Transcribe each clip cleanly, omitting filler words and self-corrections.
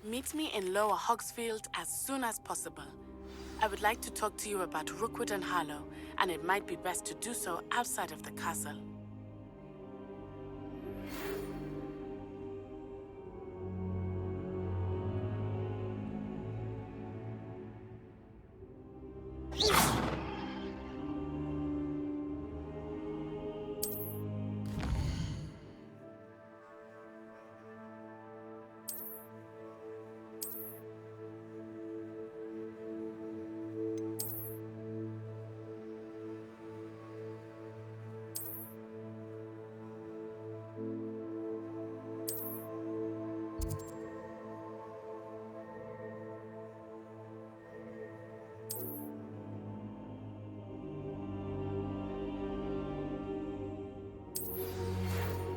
Meet me in Lower Hogsfield as soon as possible. I would like to talk to you about Rookwood and Harlow, and it might be best to do so outside of the castle.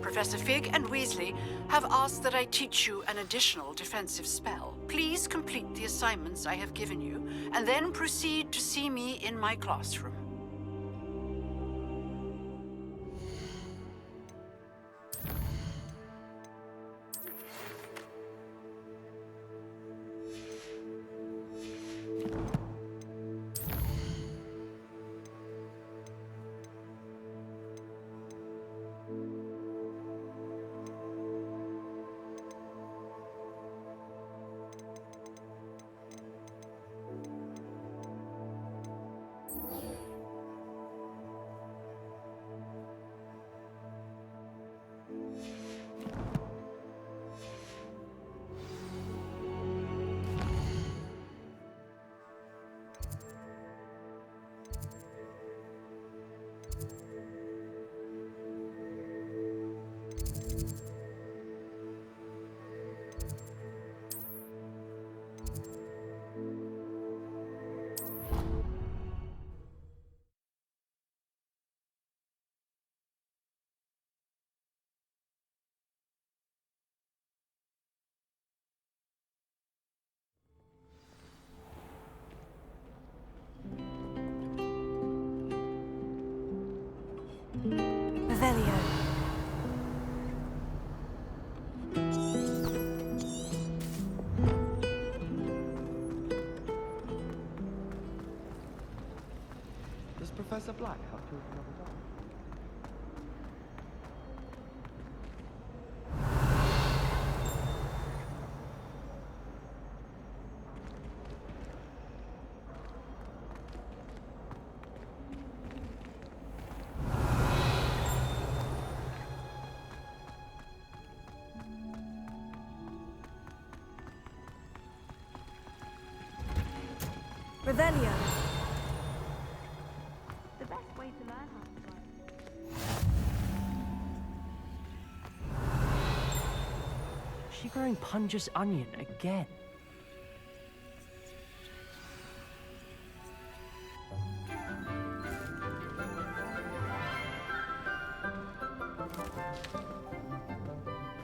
Professor Fig and Weasley have asked that I teach you an additional defensive spell. Please complete the assignments I have given you, and then proceed to see me in my classroom. Revelio. Does Professor Black have to open another door? Revelio. The best way to learn how to fight. Is she growing Punja's onion again?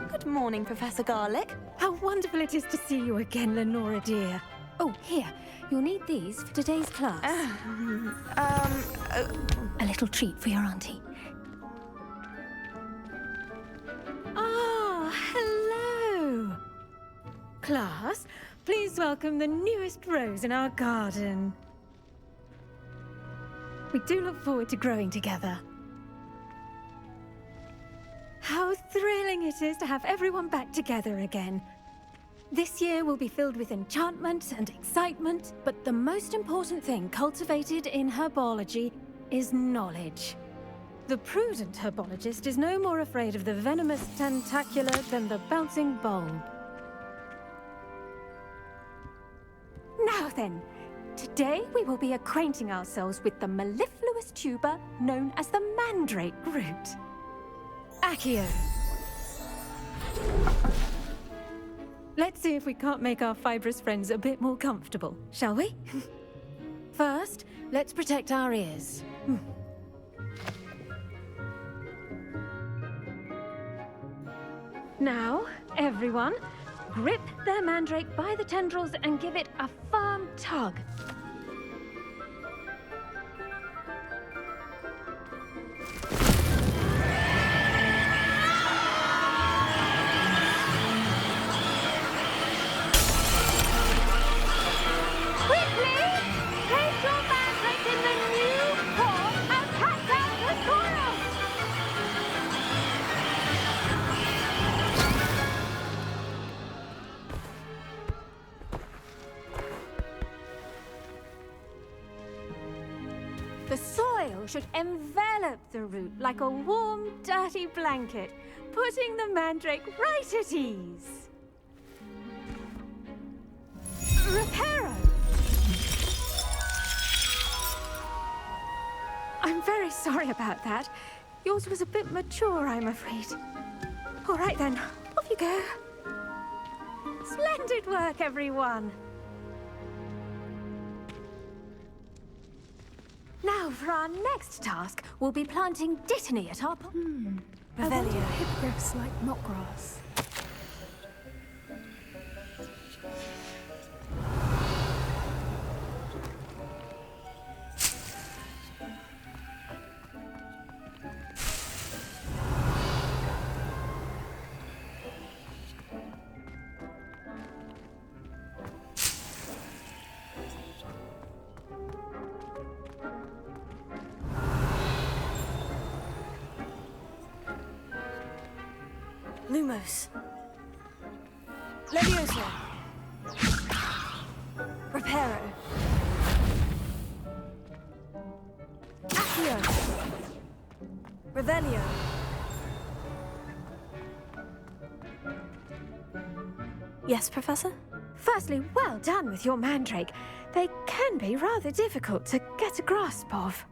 Good morning, Professor Garlick. How wonderful it is to see you again, Lenora dear. Oh, here. You'll need these for today's class. A little treat for your auntie. Ah, hello. Class, please welcome the newest rose in our garden. We do look forward to growing together. How thrilling it is to have everyone back together again. This year will be filled with enchantment and excitement, but the most important thing cultivated in herbology is knowledge. The prudent herbologist is no more afraid of the venomous tentacular than the bouncing bulb. Now then, today we will be acquainting ourselves with the mellifluous tuber known as the mandrake root. Accio. Let's see if we can't make our fibrous friends a bit more comfortable, shall we? First, let's protect our ears. Now, everyone, grip their mandrake by the tendrils and give it a firm tug. The soil should envelop the root like a warm, dirty blanket, putting the mandrake right at ease. Reparo! I'm very sorry about that. Yours was a bit mature, I'm afraid. All right then, off you go. Splendid work, everyone. Now, for our next task, we'll be planting dittany at our... Revelio. Hippogriffs like knotgrass. Lumos. Levioso. Reparo. Accio. Revelio. Yes, Professor? Firstly, well done with your mandrake. They can be rather difficult to get a grasp of.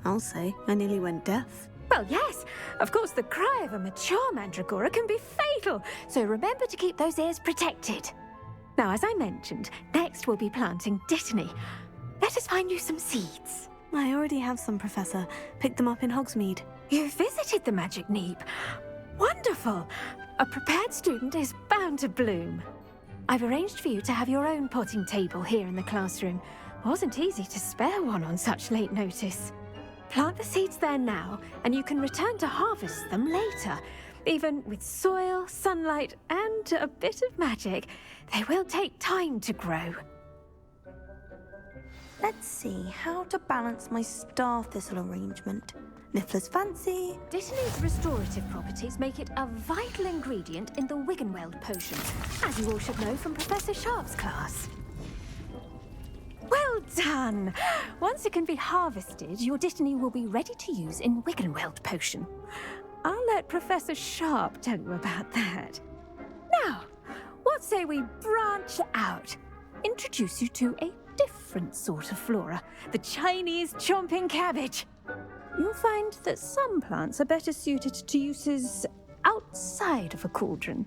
I'll say, I nearly went deaf. Well, yes. Of course, the cry of a mature mandragora can be fatal, so remember to keep those ears protected. Now, as I mentioned, next we'll be planting dittany. Let us find you some seeds. I already have some, Professor. Picked them up in Hogsmeade. You visited the Magic Neep. Wonderful. A prepared student is bound to bloom. I've arranged for you to have your own potting table here in the classroom. Wasn't easy to spare one on such late notice. Plant the seeds there now, and you can return to harvest them later. Even with soil, sunlight, and a bit of magic, they will take time to grow. Let's see how to balance my star thistle arrangement. Niffler's fancy. Dittany's restorative properties make it a vital ingredient in the Wiggenweld potion, as you all should know from Professor Sharp's class. Well done! Once it can be harvested, your dittany will be ready to use in Wiggenweld potion. I'll let Professor Sharp tell you about that. Now, what say we branch out? Introduce you to a different sort of flora, the Chinese chomping cabbage. You'll find that some plants are better suited to uses outside of a cauldron.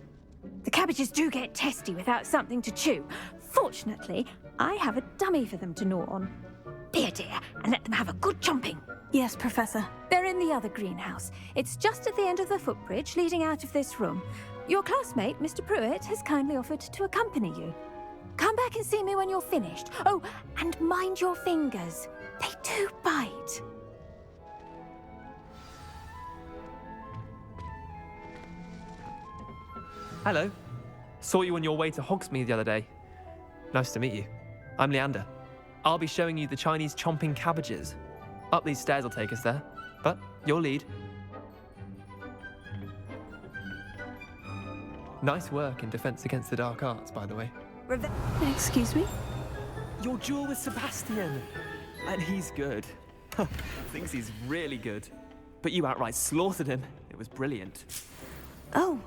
The cabbages do get testy without something to chew. Fortunately, I have a dummy for them to gnaw on. Be a dear and let them have a good chomping. Yes, Professor. They're in the other greenhouse. It's just at the end of the footbridge leading out of this room. Your classmate, Mr. Pruitt, has kindly offered to accompany you. Come back and see me when you're finished. Oh, and mind your fingers. They do bite. Hello. Saw you on your way to Hogsmeade the other day. Nice to meet you. I'm Leander. I'll be showing you the Chinese chomping cabbages. Up these stairs will take us there, but you'll lead. Nice work in Defense Against the Dark Arts, by the way. Excuse me? Your duel with Sebastian! And he's good. Thinks he's really good. But you outright slaughtered him. It was brilliant. Oh,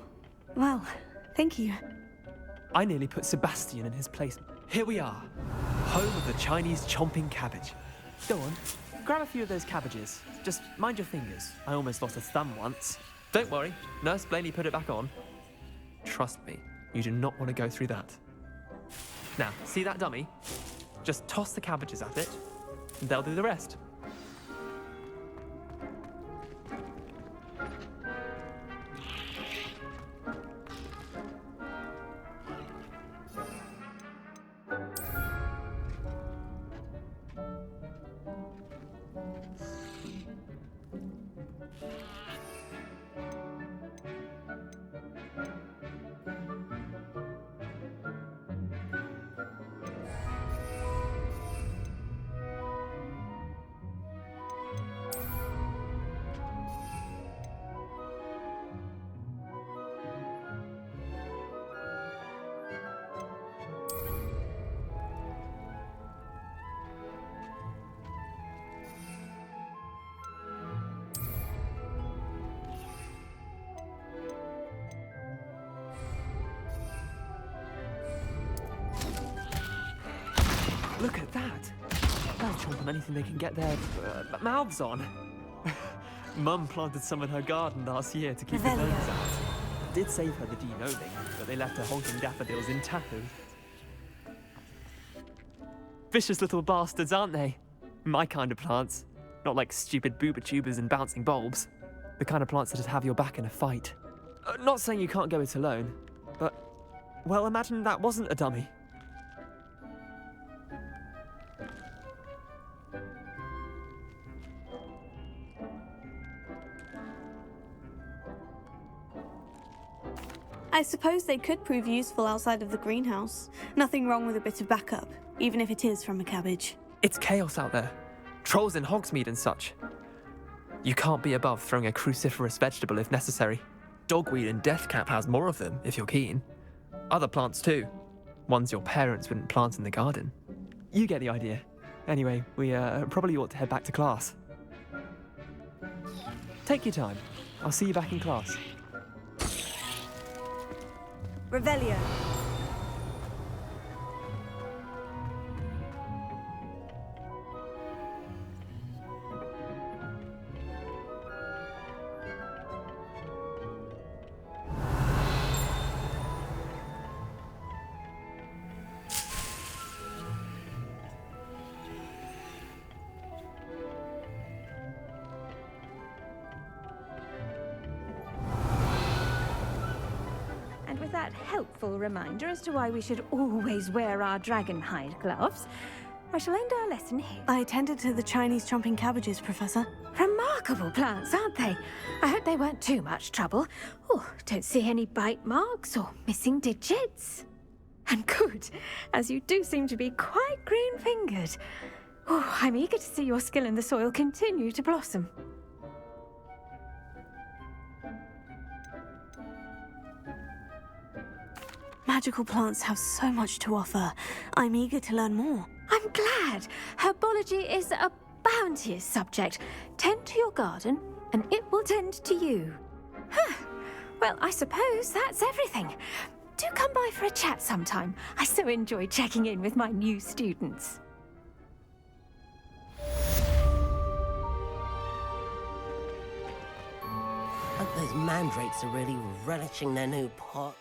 well, thank you. I nearly put Sebastian in his place. Here we are, home of the Chinese chomping cabbage. Go on, grab a few of those cabbages. Just mind your fingers. I almost lost a thumb once. Don't worry, Nurse Blaney put it back on. Trust me, you do not want to go through that. Now, see that dummy? Just toss the cabbages at it, and they'll do the rest. Look at that. They'll chomp on anything they can get their mouths on. Mum planted some in her garden last year to keep the birds out. Did save her the de-noling, but they left her honking daffodils in tatters. Vicious little bastards, aren't they? My kind of plants. Not like stupid booba tubers and bouncing bulbs. The kind of plants that'd have your back in a fight. Not saying you can't go it alone, but, well, imagine that wasn't a dummy. I suppose they could prove useful outside of the greenhouse. Nothing wrong with a bit of backup, even if it is from a cabbage. It's chaos out there. Trolls in Hogsmeade and such. You can't be above throwing a cruciferous vegetable if necessary. Dogweed and deathcap has more of them, if you're keen. Other plants too. Ones your parents wouldn't plant in the garden. You get the idea. Anyway, we probably ought to head back to class. Take your time. I'll see you back in class. Revelio. That helpful reminder as to why we should always wear our dragon hide gloves, I shall end our lesson here. I attended to the Chinese chomping cabbages, Professor. Remarkable plants, aren't they? I hope they weren't too much trouble. Oh, don't see any bite marks or missing digits. And good, as you do seem to be quite green-fingered. Oh, I'm eager to see your skill in the soil continue to blossom. Magical plants have so much to offer. I'm eager to learn more. I'm glad. Herbology is a bounteous subject. Tend to your garden, and it will tend to you. Huh. Well, I suppose that's everything. Do come by for a chat sometime. I so enjoy checking in with my new students. Hope those mandrakes are really relishing their new pots.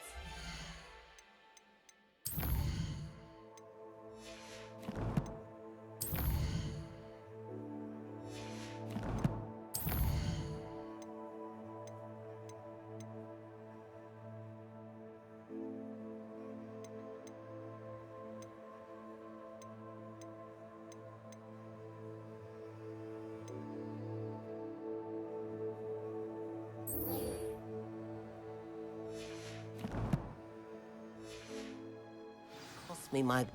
Me my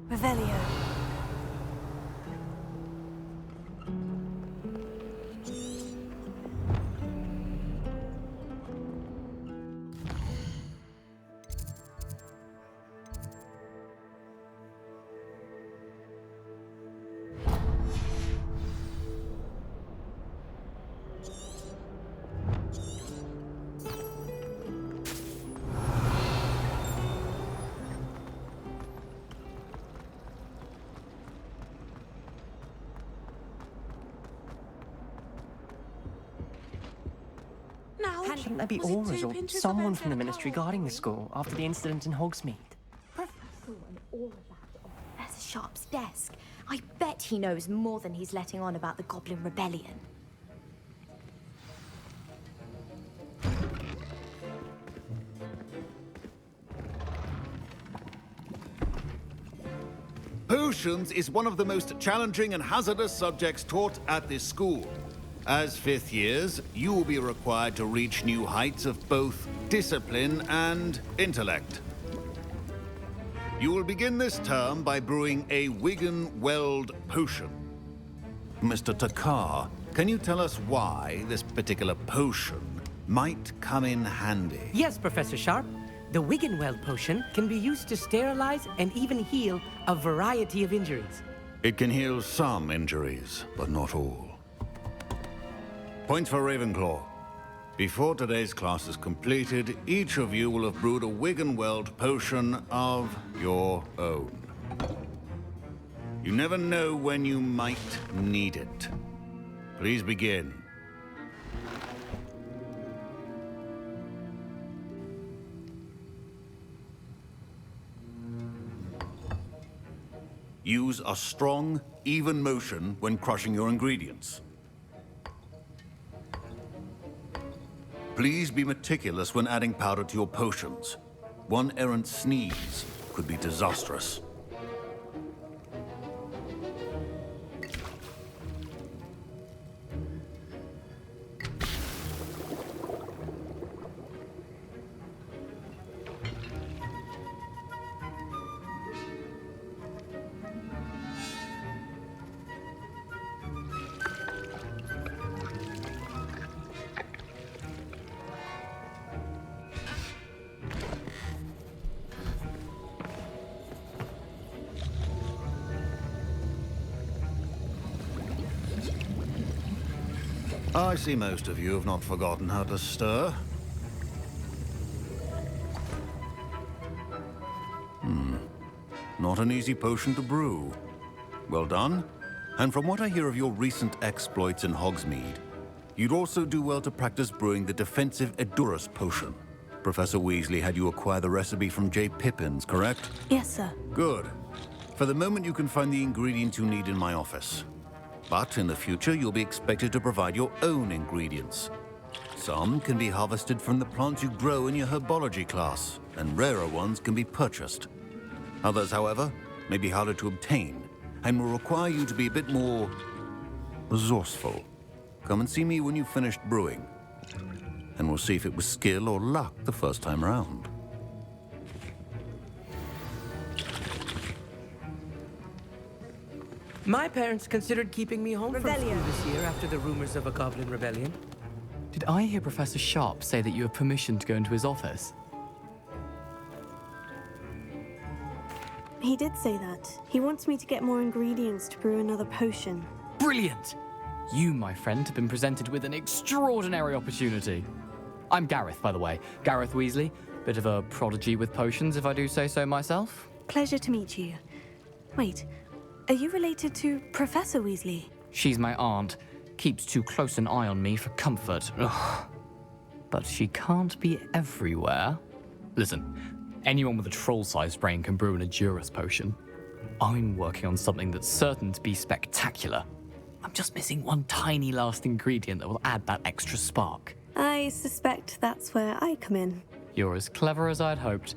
Revelio. Shouldn't there be auras or someone from the ministry guarding the school after the incident in Hogsmeade? All of that on Professor Sharp's desk. I bet he knows more than he's letting on about the Goblin Rebellion. Potions is one of the most challenging and hazardous subjects taught at this school. As fifth years, you will be required to reach new heights of both discipline and intellect. You will begin this term by brewing a Wigan Weld potion. Mr. Takar, can you tell us why this particular potion might come in handy? Yes, Professor Sharp. The Wiggenweld potion can be used to sterilize and even heal a variety of injuries. It can heal some injuries, but not all. Points for Ravenclaw. Before today's class is completed, each of you will have brewed a Wiggenweld potion of your own. You never know when you might need it. Please begin. Use a strong, even motion when crushing your ingredients. Please be meticulous when adding powder to your potions. One errant sneeze could be disastrous. I see most of you have not forgotten how to stir. Not an easy potion to brew. Well done. And from what I hear of your recent exploits in Hogsmeade, you'd also do well to practice brewing the defensive Edurus potion. Professor Weasley had you acquire the recipe from J. Pippins, correct? Yes, sir. Good. For the moment, you can find the ingredients you need in my office. But in the future, you'll be expected to provide your own ingredients. Some can be harvested from the plants you grow in your herbology class, and rarer ones can be purchased. Others, however, may be harder to obtain, and will require you to be a bit more resourceful. Come and see me when you've finished brewing, and we'll see if it was skill or luck the first time around. My parents considered keeping me home from school this year after the rumors of a goblin rebellion. Did I hear Professor Sharp say that you have permission to go into his office? He did say that. He wants me to get more ingredients to brew another potion. Brilliant! You, my friend, have been presented with an extraordinary opportunity. I'm Gareth, by the way. Gareth Weasley. Bit of a prodigy with potions, if I do say so myself. Pleasure to meet you. Wait, are you related to Professor Weasley? She's my aunt. Keeps too close an eye on me for comfort. Ugh. But she can't be everywhere. Listen, anyone with a troll-sized brain can brew an Edurus potion. I'm working on something that's certain to be spectacular. I'm just missing one tiny last ingredient that will add that extra spark. I suspect that's where I come in. You're as clever as I'd hoped.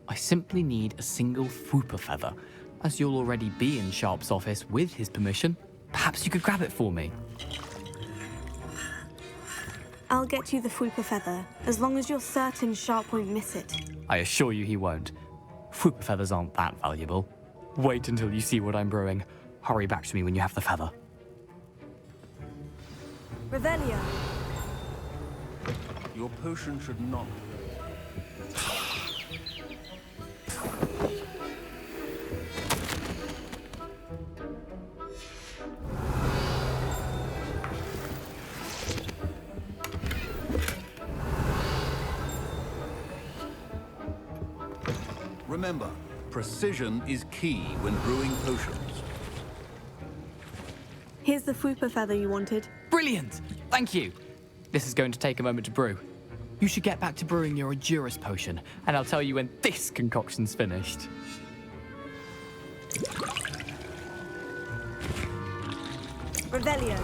I simply need a single Fwooper feather. As you'll already be in Sharp's office with his permission, perhaps you could grab it for me. I'll get you the Fwooper feather, as long as you're certain Sharp won't miss it. I assure you he won't. Fwooper feathers aren't that valuable. Wait until you see what I'm brewing. Hurry back to me when you have the feather. Revelio. Your potion should not... Remember, precision is key when brewing potions. Here's the Fwooper feather you wanted. Brilliant! Thank you! This is going to take a moment to brew. You should get back to brewing your Edurus potion, and I'll tell you when this concoction's finished. Revelio.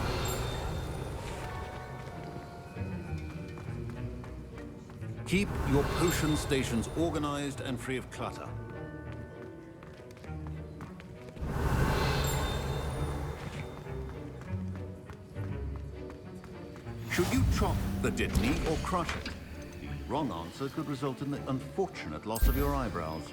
Keep your potion stations organized and free of clutter. Should you chop the Dittany or crush it? The wrong answer could result in the unfortunate loss of your eyebrows.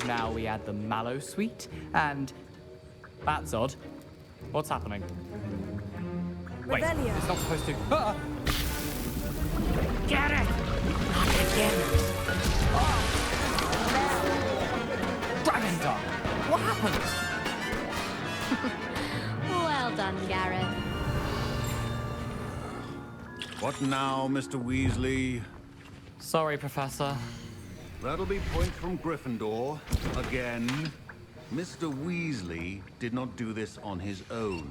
And now we add the mallow sweet, and that's odd. What's happening? Wait, Revelio. it's not supposed to. Ah! Get it! Not again. Dragon Tongue! What happened? Well done, Gareth. What now, Mr. Weasley? Sorry, Professor. That'll be points from Gryffindor. Again. Mr. Weasley did not do this on his own.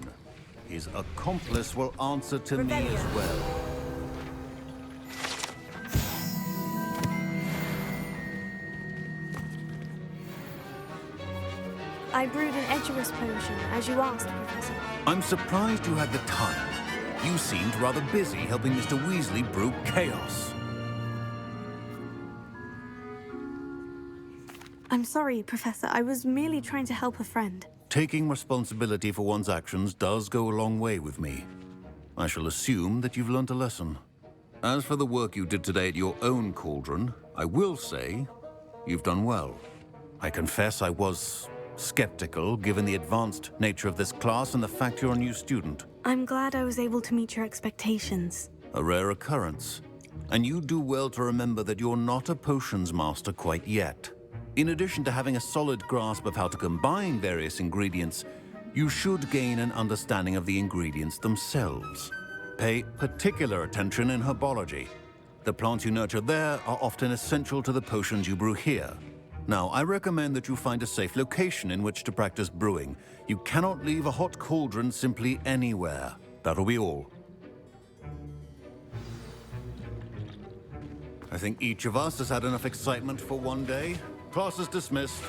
His accomplice will answer to me as well. I brewed an Edgerus potion, as you asked, Professor. I'm surprised you had the time. You seemed rather busy helping Mr. Weasley brew chaos. I'm sorry, Professor. I was merely trying to help a friend. Taking responsibility for one's actions does go a long way with me. I shall assume that you've learnt a lesson. As for the work you did today at your own cauldron, I will say you've done well. I confess I was skeptical, given the advanced nature of this class and the fact you're a new student. I'm glad I was able to meet your expectations. A rare occurrence. And you do well to remember that you're not a potions master quite yet. In addition to having a solid grasp of how to combine various ingredients, you should gain an understanding of the ingredients themselves. Pay particular attention in herbology. The plants you nurture there are often essential to the potions you brew here. Now, I recommend that you find a safe location in which to practice brewing. You cannot leave a hot cauldron simply anywhere. That'll be all. I think each of us has had enough excitement for one day. Class is dismissed.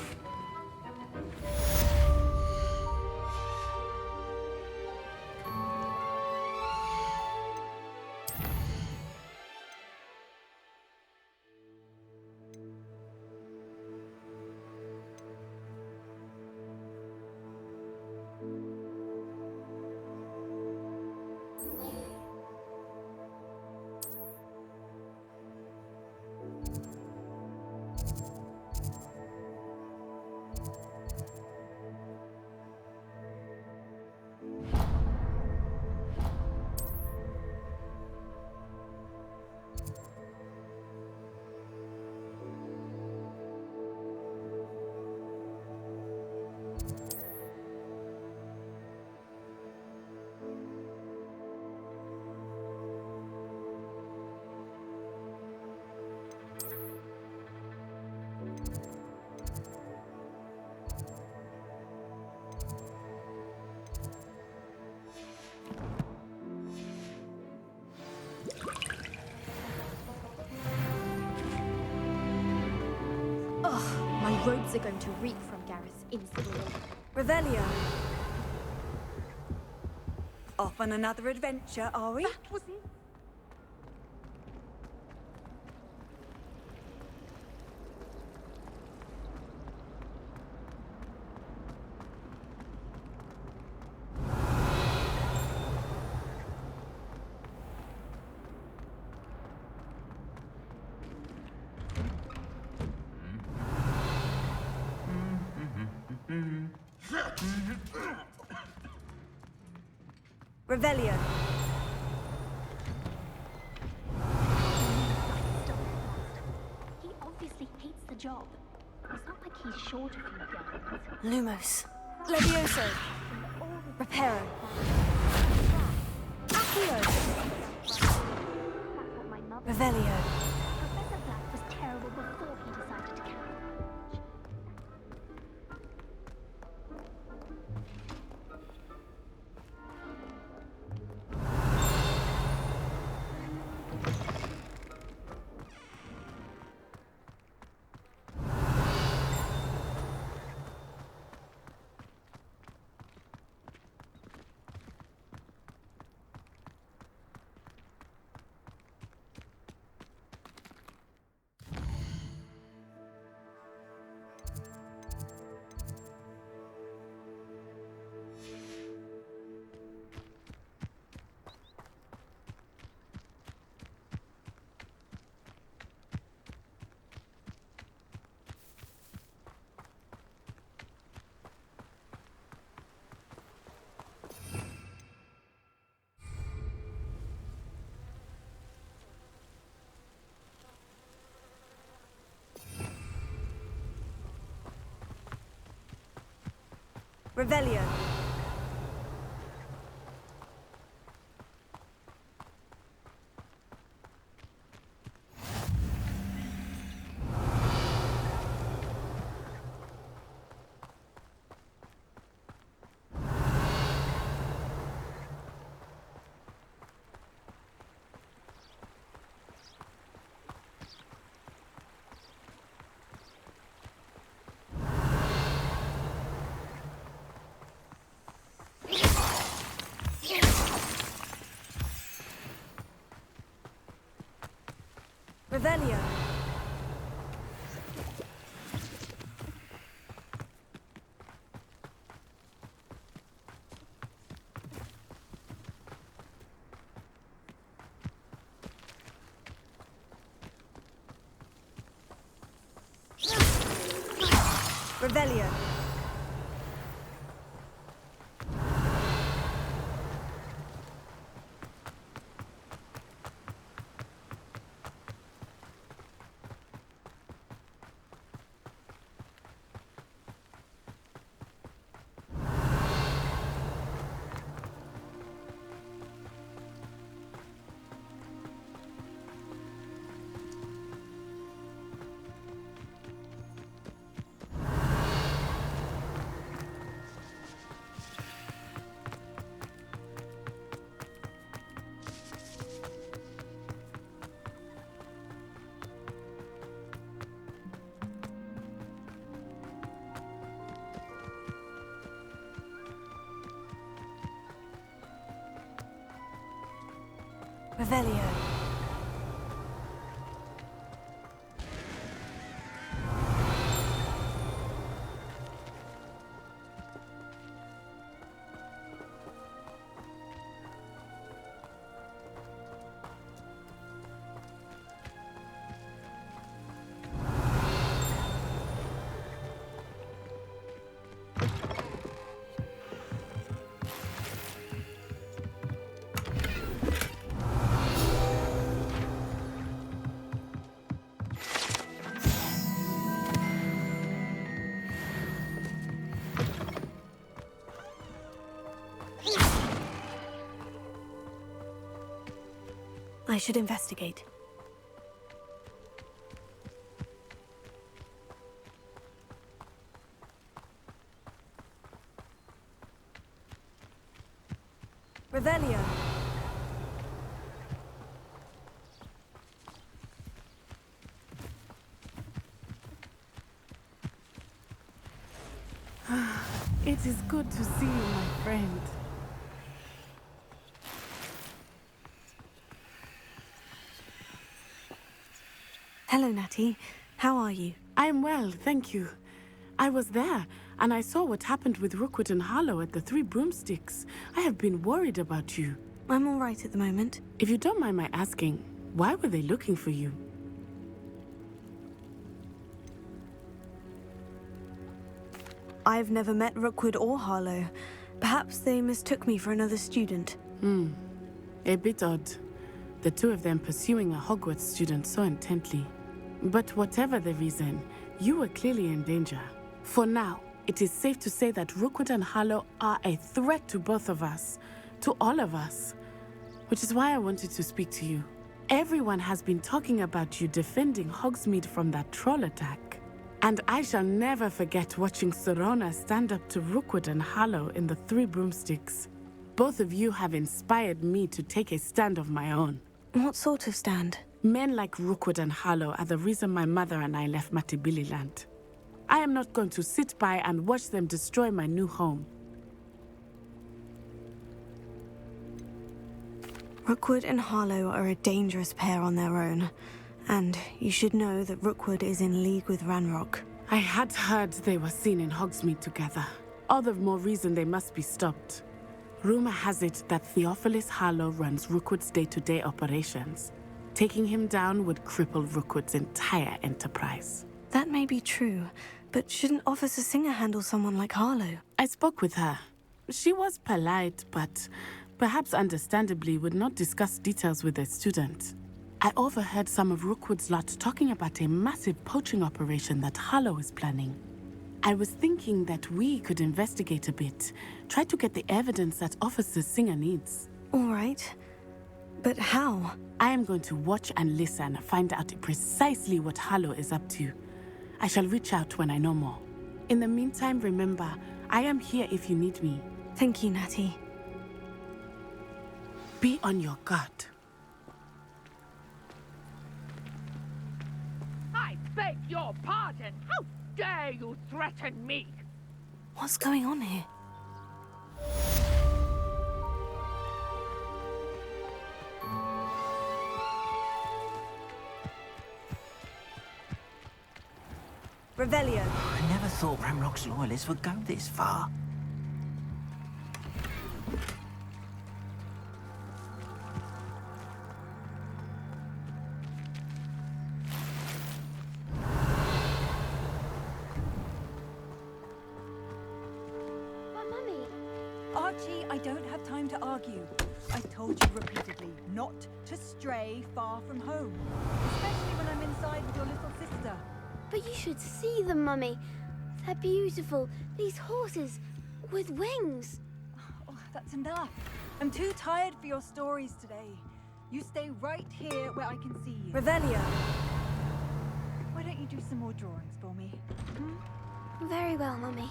My robes are going to reek from Gareth's instantly. Revelio. Off on another adventure, are we? That wasn't... Revelio. He obviously hates the job. It's not like he's short of you guns. Lumos. Levioso. Reparo. Accio. Revelio. Professor Black was terrible before he decided to carry on. Revelio. Revelio. Revelio. Revelio. I should investigate. Revelio. It is good to see you, my friend. Hello, Natty. How are you? I'm well, thank you. I was there, and I saw what happened with Rookwood and Harlow at the Three Broomsticks. I have been worried about you. I'm all right at the moment. If you don't mind my asking, why were they looking for you? I've never met Rookwood or Harlow. Perhaps they mistook me for another student. A bit odd. The two of them pursuing a Hogwarts student so intently. But whatever the reason, you were clearly in danger. For now, it is safe to say that Rookwood and Harlow are a threat to both of us. To all of us. Which is why I wanted to speak to you. Everyone has been talking about you defending Hogsmeade from that troll attack. And I shall never forget watching Serona stand up to Rookwood and Harlow in the Three Broomsticks. Both of you have inspired me to take a stand of my own. What sort of stand? Men like Rookwood and Harlow are the reason my mother and I left Matabeleland. I am not going to sit by and watch them destroy my new home. Rookwood and Harlow are a dangerous pair on their own. And you should know that Rookwood is in league with Ranrock. I had heard they were seen in Hogsmeade together. All the more reason they must be stopped. Rumor has it that Theophilus Harlow runs Rookwood's day-to-day operations. Taking him down would cripple Rookwood's entire enterprise. That may be true, but shouldn't Officer Singer handle someone like Harlow? I spoke with her. She was polite, but perhaps understandably would not discuss details with a student. I overheard some of Rookwood's lot talking about a massive poaching operation that Harlow is planning. I was thinking that we could investigate a bit. Try to get the evidence that Officer Singer needs. All right. But how? I am going to watch and listen, find out precisely what Harlow is up to. I shall reach out when I know more. In the meantime, remember, I am here if you need me. Thank you, Natty. Be on your guard. I beg your pardon. How dare you threaten me? What's going on here? Revelio. I never thought Ramrock's loyalists would go this far. Archie, I don't have time to argue. I've told you repeatedly not to stray far from home, especially when I'm inside with your little sister. But you should see them, Mummy. They're beautiful. These horses with wings. Oh, that's enough. I'm too tired for your stories today. You stay right here where I can see you. Revelio. Why don't you do some more drawings for me? Hmm? Very well, Mummy.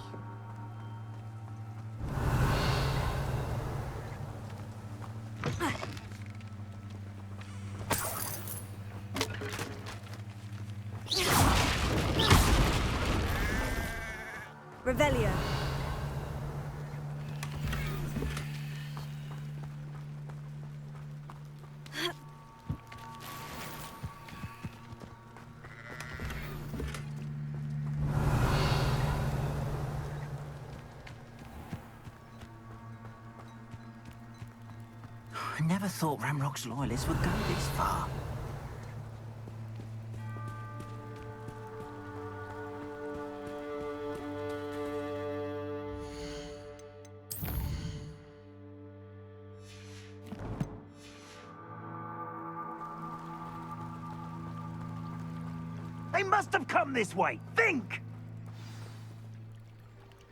Revelio. I never thought Ramrock's loyalists would go this far. They must have come this way. Think!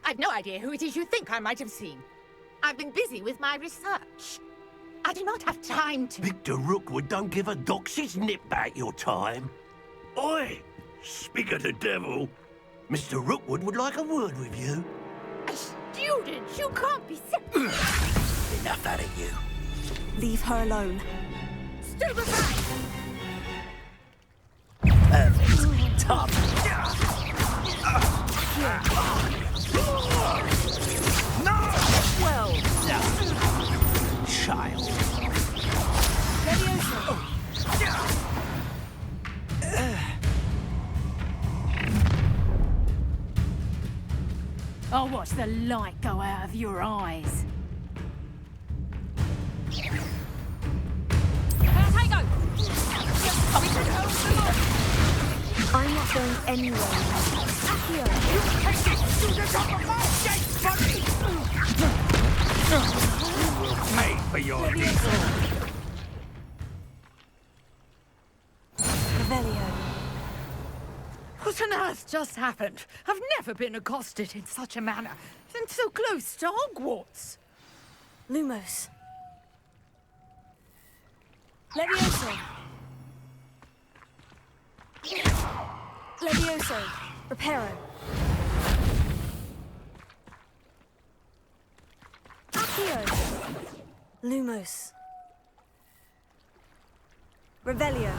I've no idea who it is you think I might have seen. I've been busy with my research. I do not have time to... Victor Rookwood don't give a doxy's nip back your time. Oi! Speak of the devil. Mr. Rookwood would like a word with you. A student? You can't be... Enough out of you. Leave her alone. Stupefy! Perfect. Tough. No! Well done, child. I'll watch the light go out of your eyes. I'm not going anywhere. Accio. You take this student off the mark, buddy! You will pay for your deeds. Revelio. What on earth just happened? I've never been accosted in such a manner, and so close to Hogwarts. Lumos. Levioso. Levioso. Reparo. Accio. Lumos. Revelio.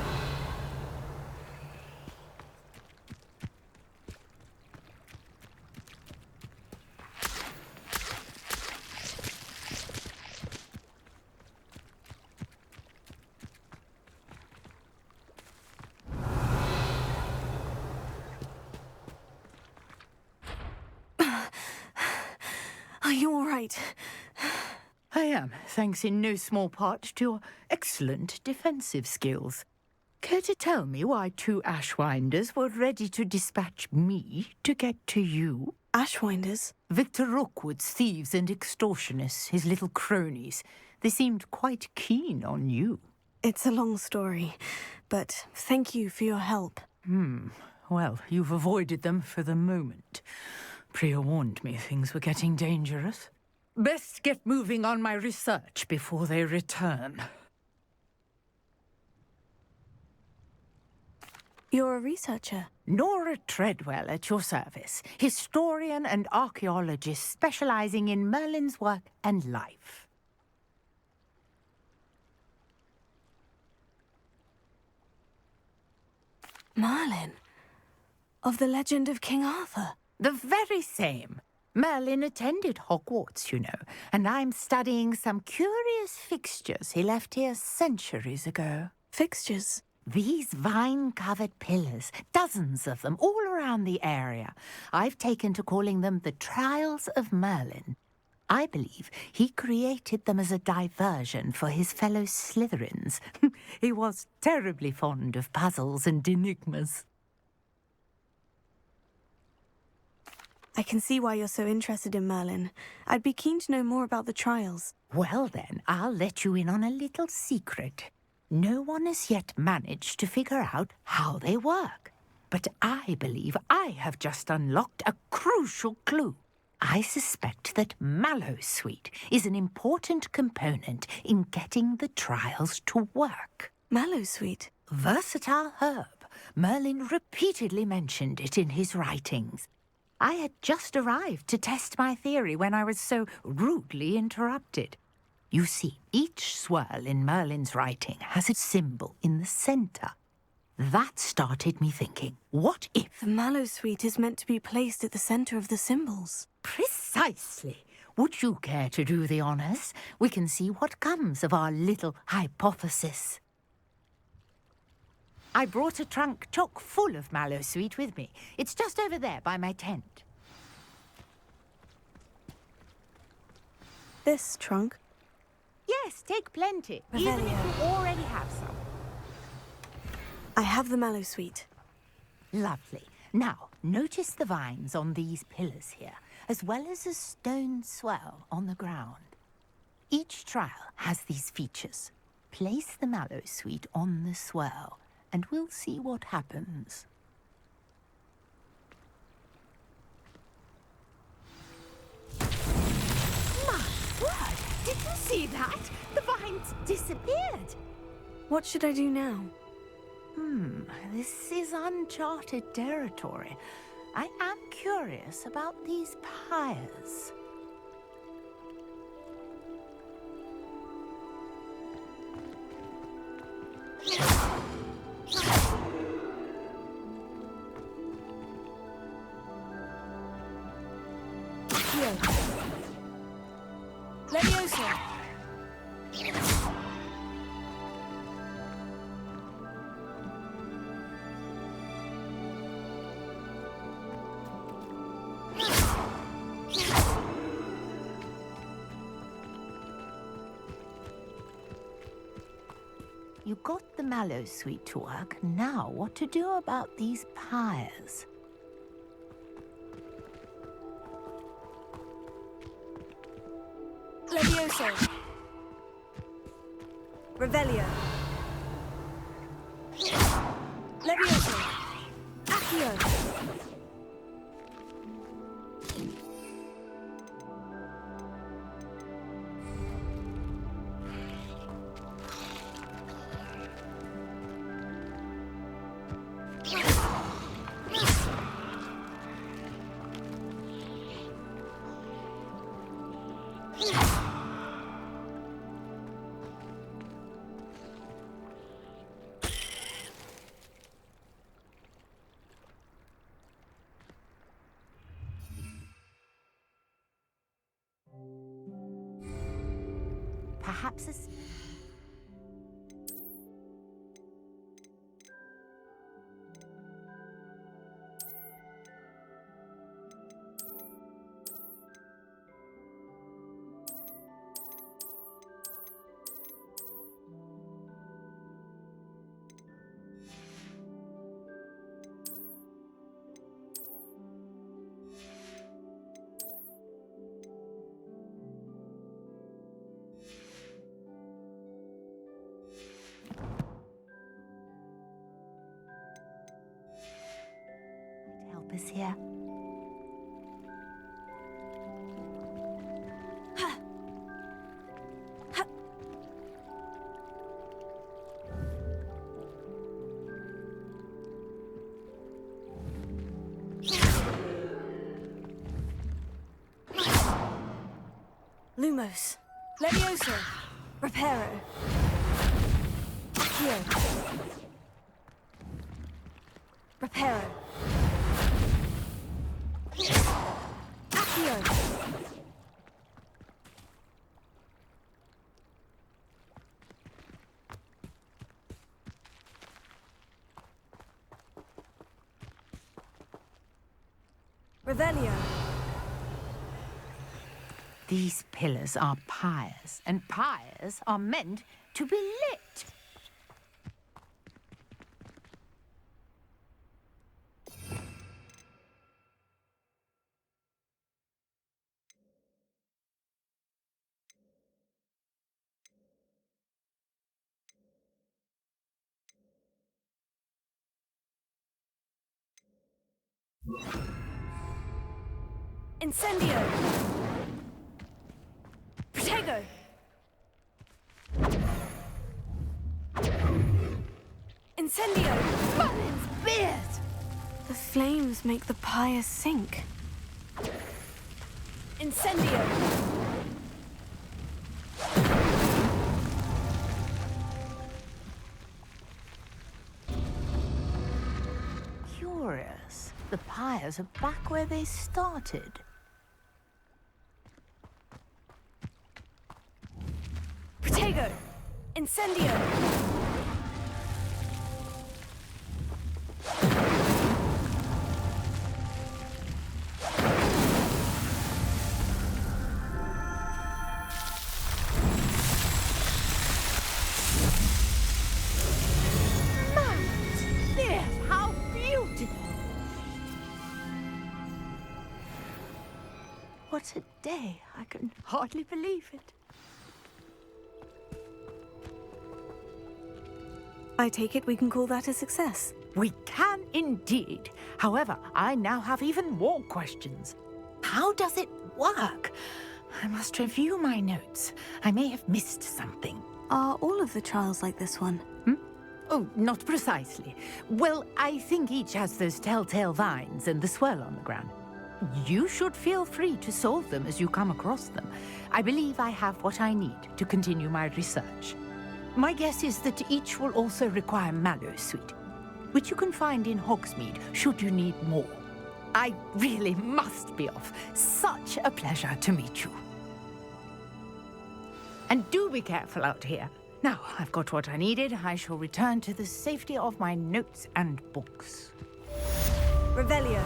Are you all right? I am, thanks in no small part to your excellent defensive skills. Care to tell me why two Ashwinders were ready to dispatch me to get to you? Ashwinders? Victor Rookwood's thieves and extortionists, his little cronies. They seemed quite keen on you. It's a long story, but thank you for your help. Well, you've avoided them for the moment. Priya warned me things were getting dangerous. Best get moving on my research before they return. You're a researcher? Nora Treadwell at your service, historian and archaeologist specializing in Merlin's work and life. Merlin? Of the legend of King Arthur? The very same. Merlin attended Hogwarts, you know, and I'm studying some curious fixtures he left here centuries ago. Fixtures? These vine-covered pillars, dozens of them, all around the area. I've taken to calling them the Trials of Merlin. I believe he created them as a diversion for his fellow Slytherins. He was terribly fond of puzzles and enigmas. I can see why you're so interested in Merlin. I'd be keen to know more about the trials. Well then, I'll let you in on a little secret. No one has yet managed to figure out how they work. But I believe I have just unlocked a crucial clue. I suspect that Mallowsweet is an important component in getting the trials to work. Mallowsweet? Versatile herb. Merlin repeatedly mentioned it in his writings. I had just arrived to test my theory when I was so rudely interrupted. You see, each swirl in Merlin's writing has a symbol in the center. That started me thinking, what if... The Mallowsweet is meant to be placed at the center of the symbols. Precisely. Would you care to do the honors? We can see what comes of our little hypothesis. I brought a trunk chock full of Mallowsweet with me. It's just over there by my tent. This trunk? Yes, take plenty, even if you already have some. I have the Mallowsweet. Lovely. Now, notice the vines on these pillars here, as well as a stone swell on the ground. Each trial has these features. Place the Mallowsweet on the swell, and we'll see what happens. My word! Did you see that? The vines disappeared. What should I do now? This is uncharted territory. I am curious about these pyres. Leviosa! You got the Mallowsweet to work. Now, what to do about these pyres? Leviosa! Revelio! Leviosa! Accio! Perhaps a... help us here. Lumos. Levioso. Reparo. Accio. Reparo. Accio. Revelio. These pillars are pyres, and pyres are meant to be lit. Incendio! Protego! Incendio! Mullins, beard! The flames make the pyre sink. Incendio! Curious. The pyres are back where they started. Protego! Incendio! Yes, how beautiful! What a day. I can hardly believe it. I take it we can call that a success. We can indeed. However, I now have even more questions. How does it work? I must review my notes. I may have missed something. Are all of the trials like this one? Oh, not precisely. Well, I think each has those telltale vines and the swirl on the ground. You should feel free to solve them as you come across them. I believe I have what I need to continue my research. My guess is that each will also require Mallow Sweet, which you can find in Hogsmeade should you need more. I really must be off. Such a pleasure to meet you. And do be careful out here. Now, I've got what I needed. I shall return to the safety of my notes and books. Revelio.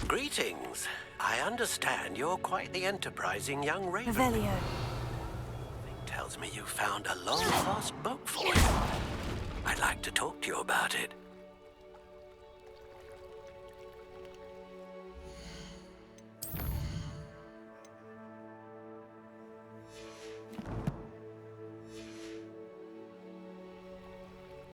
Greetings. I understand you're quite the enterprising young raven. Revelio. Tells me you found a long-lost book for you. I'd like to talk to you about it.